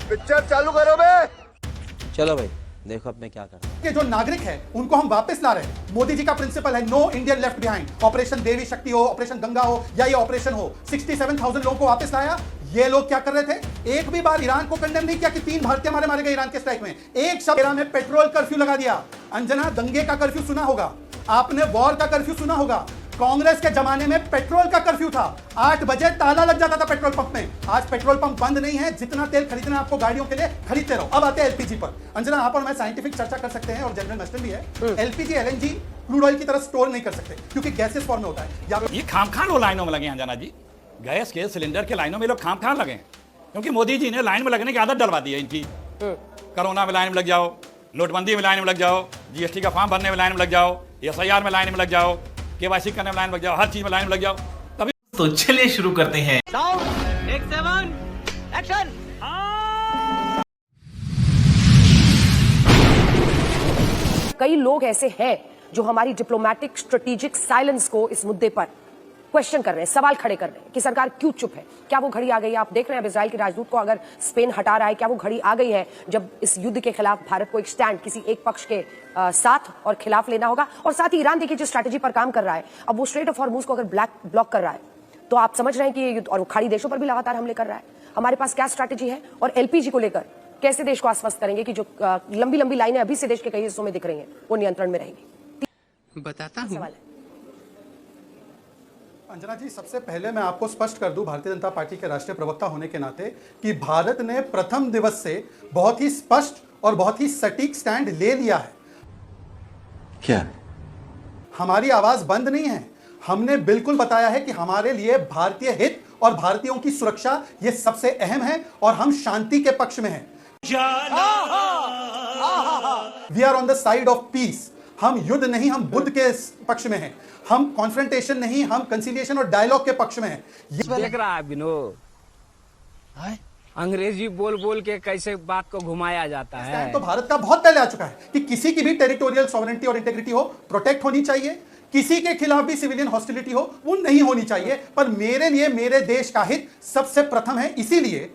Picture चालू करो बे। चलो भाई देखो अब मैं क्या कर। के जो नागरिक है उनको हम वापस ला रहे हैं। मोदी जी का प्रिंसिपल है no Indian left behind. Operation Devi Shakti हो, ऑपरेशन गंगा हो या ये ऑपरेशन हो, 67,000 लोगों को वापस लाया। ये लोग क्या कर रहे थे? एक भी बार ईरान को कंडेम नहीं किया कि 3 भारतीय मारे गए ईरान के स्ट्राइक में। एक शब्द ईरान में पेट्रोल कर्फ्यू लगा दिया। अंजना, दंगे का कर्फ्यू सुना होगा आपने, वॉर का कर्फ्यू सुना होगा। कांग्रेस के जमाने में पेट्रोल का कर्फ्यू था। 8 बजे ताला लग जाता था पेट्रोल पंप में। आज पेट्रोल पंप बंद नहीं है। जितना तेल खरीदना है आपको गाड़ियों के लिए खरीदते रहो। अब आते हैं एलपीजी पर। अंजना, आप और मैं साइंटिफिक चर्चा कर सकते हैं और जनरल मैस्टर भी है। एलपीजी एलएनजी क्रूड ऑयल की तरह स्टोर नहीं कर सकते क्योंकि गैसेस फॉर्म में होता है। या ये खाम लो लाइनों में लगे हैं अंजना जी। गैस के सिलेंडर के लाइनों में लोग खाम लगे हैं क्योंकि मोदी जी ने लाइन में लगने की आदत डलवा दी है इनकी। कोरोना में लाइन में लग जाओ, नोटबंदी में लाइन में लग जाओ, जीएसटी का फॉर्म भरने में लाइन में लग जाओ, एसआईआर में लाइन में लग जाओ, केवाईसी करने में लाइन में लग जाओ, हर चीज में लाइन में लग जाओ। तभी तो चलिए शुरू करते हैं। एक्शन। कई लोग ऐसे हैं जो हमारी डिप्लोमेटिक स्ट्रेटेजिक साइलेंस को इस मुद्दे पर क्वेश्चन कर रहे हैं, सवाल खड़े कर रहे हैं कि सरकार क्यों चुप है। क्या वो घड़ी आ गई है? आप देख रहे हैं अब इजराइल के राजदूत को अगर स्पेन हटा रहा है, क्या वो घड़ी आ गई है जब इस युद्ध के खिलाफ भारत को एक स्टैंड किसी एक पक्ष के साथ और खिलाफ लेना होगा? और साथ ही ईरान देखिए जिस स्ट्रैटेजी पर काम कर रहा है, अब वो स्ट्रेट ऑफ हॉर्मुज को अगर ब्लॉक कर रहा है तो आप समझ रहे हैं कि ये युद्ध, और खाड़ी देशों पर भी लगातार हमले कर रहा है। हमारे पास क्या स्ट्रैटेजी है? और एलपीजी को लेकर कैसे देश को आश्वस्त करेंगे कि जो लंबी लंबी लाइनें अभी से देश के कई हिस्सों में दिख रही हैं वो नियंत्रण में रहेंगी? बताता हूं। सवाल है। अंजना जी, सबसे पहले मैं आपको स्पष्ट कर दूं भारतीय जनता पार्टी के राष्ट्रीय प्रवक्ता होने के नाते कि भारत ने प्रथम दिवस से बहुत ही स्पष्ट और बहुत ही सटीक स्टैंड ले लिया है। क्या? हमारी आवाज बंद नहीं है। हमने बिल्कुल बताया है कि हमारे लिए भारतीय हित और भारतीयों की सुरक्षा ये सबसे अहम है और हम शांति के पक्ष में हैं। We are on the side of peace. हम युद्ध नहीं, हम बुद्ध के पक्ष में हैं। हम कॉन्फ्रंटेशन नहीं, हम कंसिलिएशन और डायलॉग के पक्ष में हैं। देख रहा है विनोद, अंग्रेजी बोल बोल के कैसे बात को घुमाया जाता है। तो भारत का बहुत पहले आ चुका है कि किसी की भी टेरिटोरियल सॉवरेनिटी और इंटेग्रिटी हो, प्रोटेक्ट होनी चाहिए। किसी के खिलाफ भी सिविलियन हॉस्टिलिटी हो, वो नहीं होनी चाहिए। पर मेरे लिए मेरे देश का हित सबसे प्रथम है। इसीलिए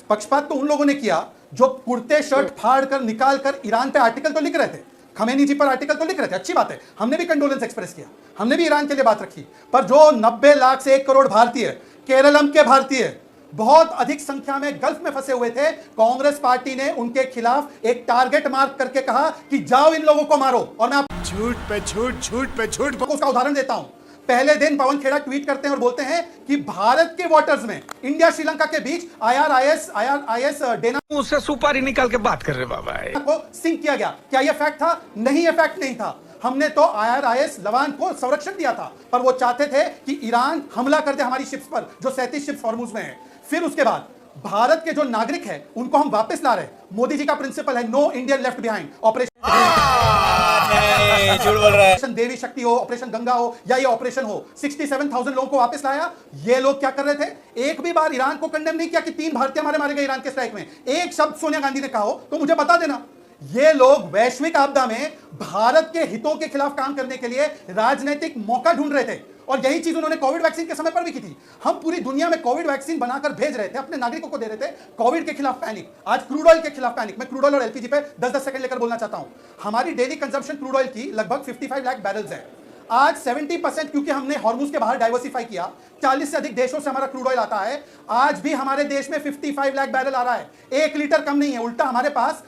पक्षपात तो उन लोगों ने किया जो कुर्ते शर्ट फाड़ कर निकाल कर ईरान पे आर्टिकल तो लिख रहे थे, खमेनी जी पर आर्टिकल तो लिख रहे थे, अच्छी बात है। हमने भी कंडोलेंस एक्सप्रेस किया, हमने भी ईरान के लिए बात रखी। पर जो 90 लाख से 1 करोड़ भारतीय, केरलम के भारतीय बहुत अधिक संख्या में गल्फ में फंसे हुए थे, कांग्रेस पार्टी ने उनके खिलाफ एक टारगेट मार्क करके कहा कि जाओ इन लोगों को मारो। और मैं झूठ पे झूठ, झूठ पे झूठ। उसका उदाहरण देता हूं। पहले दिन पवन खेड़ा ट्वीट करते हैं और बोलते हैं कि भारत के वाटर्स में इंडिया श्रीलंका के बीच आईआरआईएस डेना उससे सुपारी निकाल के बात कर रहे बाबा को सिंक किया गया। क्या यह फैक्ट था? नहीं, यह फैक्ट नहीं था। हमने तो आईआरआईएस लवान को संरक्षण दिया था, पर वो चाहते थे कि ईरान हमला कर दे हमारी शिप्स पर जो 37 शिप्स हॉर्मुज में है। फिर उसके बाद भारत के जो नागरिक है उनको हम वापस ला रहे हैं। मोदी जी का प्रिंसिपल है no Indian left behind. Operation Devi Shakti हो, ऑपरेशन गंगा हो या ये ऑपरेशन हो, 67,000 लोगों को वापस लाया। ये लोग क्या कर रहे थे? एक भी बार ईरान को कंडेम नहीं किया कि 3 भारतीय मारे गए ईरान के स्ट्राइक में। एक शब्द सोनिया गांधी ने कहा हो तो मुझे बता देना। ये लोग वैश्विक आपदा में भारत के हितों के खिलाफ काम करने के लिए राजनीतिक मौका ढूंढ रहे थे और यही चीज उन्होंने कोविड वैक्सीन के समय पर भी की थी। हम पूरी दुनिया में कोविड वैक्सीन बनाकर भेज रहे थे, अपने नागरिकों को दे रहे थे। कोविड के खिलाफ पैनिक, आज क्रूड ऑयल के खिलाफ पैनिक। मैं क्रूड ऑयल और एलपीजी पे 10-10 सेकंड लेकर बोलना चाहता हूं। हमारी डेली कंजम्पशन क्रूड ऑयल की लगभग 55 लाख बैरल्स है। आज 70% क्योंकि हमने हॉर्मुज के बाहर डाइवर्सिफाई किया, 40 से अधिक देशों से हमारा क्रूड ऑयल आता है। आज भी हमारे देश में 55 लाख बैरल आ रहा है, 1 लीटर कम नहीं है। उल्टा हमारे पास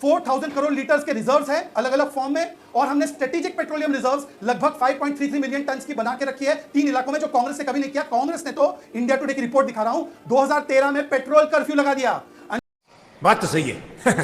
4,000 करोड़ लीटर्स के रिजर्व्स हैं अलग अलग फॉर्म में, और हमने स्ट्रेटेजिक पेट्रोलियम रिजर्व्स लगभग 5.33 मिलियन टन की बना के रखी है 3 इलाकों में, जो कांग्रेस ने कभी नहीं किया। कांग्रेस ने तो, इंडिया टुडे की रिपोर्ट दिखा रहा हूं, 2013 में पेट्रोल कर्फ्यू लगा दिया। बात तो सही है।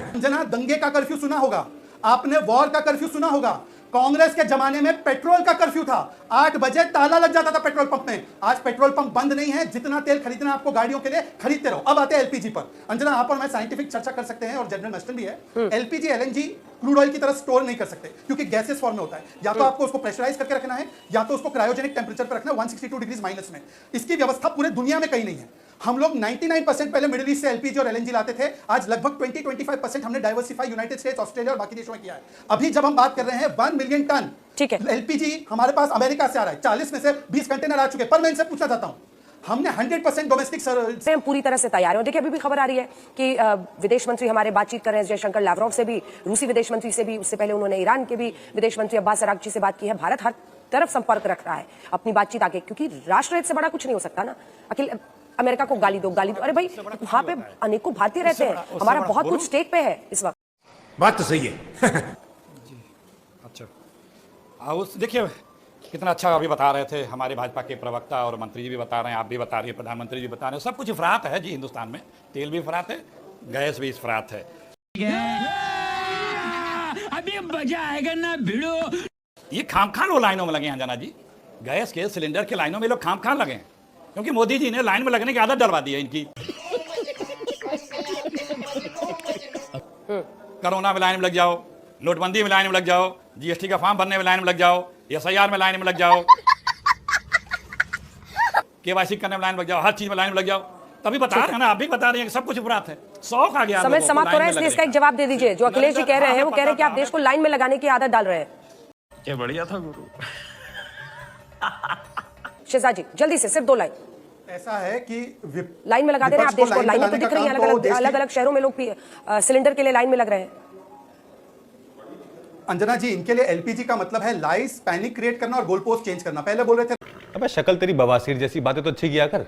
अंजना, दंगे का कर्फ्यू सुना होगा आपने, वॉर का कर्फ्यू सुना होगा। कांग्रेस के जमाने में पेट्रोल का कर्फ्यू था। 8 बजे ताला लग जाता था पेट्रोल पंप में। आज पेट्रोल पंप बंद नहीं है। जितना तेल खरीदना है आपको गाड़ियों के लिए खरीदते रहो। अब आते हैं एलपीजी पर। अंजना, आप और मैं साइंटिफिक चर्चा कर सकते हैं और जनरल मैस्टर भी है। एलपीजी एलएनजी क्रूड ऑयल की तरह स्टोर नहीं कर सकते क्योंकि गैसेस फॉर्म में होता है। या तो आपको उसको प्रेशराइज करके रखना है या तो उसको क्रायोजेनिक टेंपरेचर पर रखना है 162 डिग्री माइनस में। इसकी व्यवस्था पूरे दुनिया में कहीं नहीं है। हम लोग 99% पहले मिडिल ईस्ट से एलपीजी और एलएनजी लाते थे। आज लगभग 20-25% हमने डाइवर्सिफाई यूनाइटेड स्टेट्स, ऑस्ट्रेलिया और बाकी देशों में किया है। अभी जब हम बात कर रहे हैं 1 मिलियन टन ठीक है, एलपीजी हमारे पास अमेरिका से आ रहा है। 40 में से 20 कंटेनर आ चुके। पर मैं इनसे पूछना चाहता हूं, हमने 100% डोमेस्टिक से हम पूरी तरह से तैयार हैं। और देखिए अभी भी खबर आ रही है कि विदेश मंत्री हमारे बातचीत कर रहे हैं जयशंकर लावरोव से भी, रूसी विदेश मंत्री से भी, उससे पहले उन्होंने ईरान के भी विदेश मंत्री अब्बास अरागची से बात की है। भारत हर तरफ संपर्क रख रहा है अपनी बातचीत आगे, क्योंकि राष्ट्रहित से बड़ा कुछ नहीं हो सकता ना। अखिल अमेरिका को गाली दो, अरे भाई वहां पे अनेकों भारतीय रहते हैं, हमारा बहुत कुछ स्टेक पे है इस वक्त। बात तो सही है। अच्छा उस देखिए कितना अच्छा अभी बता रहे थे हमारे भाजपा के प्रवक्ता और मंत्री जी भी बता रहे हैं, आप भी बता रही है, प्रधानमंत्री जी बता रहे हैं, सब कुछ इफरात है जी हिंदुस्तान में। तेल भी इफरात है, गैस भी इफरात है। अभी मजा आएगा ना भिड़ो। ये खामखान वो लाइनों में लगे हैं अंजना जी, गैस के सिलेंडर के लाइनों में लोग खामखान लगे हैं, क्योंकि मोदी जी ने लाइन में लगने की आदत डलवा दी है इनकी। कोरोना में लाइन में लग जाओ, नोटबंदी में लाइन में लग जाओ, जीएसटी का फॉर्म भरने में लाइन में लग जाओ, एसआईआर में लाइन में लग जाओ, केवाईसी करने में लाइन में लग जाओ, हर चीज में लाइन में लग जाओ। तभी बता रहे हैं ना, आप भी बता रहे हैं कि सब कुछ उपरात है। शौक आ गया। समय समाप्त हो रहा है, इसलिए इसका एक जवाब दे दीजिए। जो अखिलेश जी कह रहे हैं, वो कह रहे हैं कि आप देश को लाइन में लगाने की आदत डाल रहे हैं। क्या बढ़िया था गुरु। शहजाद जी जल्दी से सिर्फ 2 लाइन। ऐसा है कि लाइन में लगा दे रहे हैं आप देश को। लाइनें तो दिख रही हैं, अलग अलग शहरों में लोग सिलेंडर के लिए लाइन में लग रहे हैं। अंजना जी, इनके लिए एलपीजी का मतलब है लाइस, पैनिक क्रिएट करना और गोल पोस्ट चेंज करना। पहले बोल रहे थे अबे शक्ल तेरी बवासीर जैसी, बातें तो अच्छी किया कर।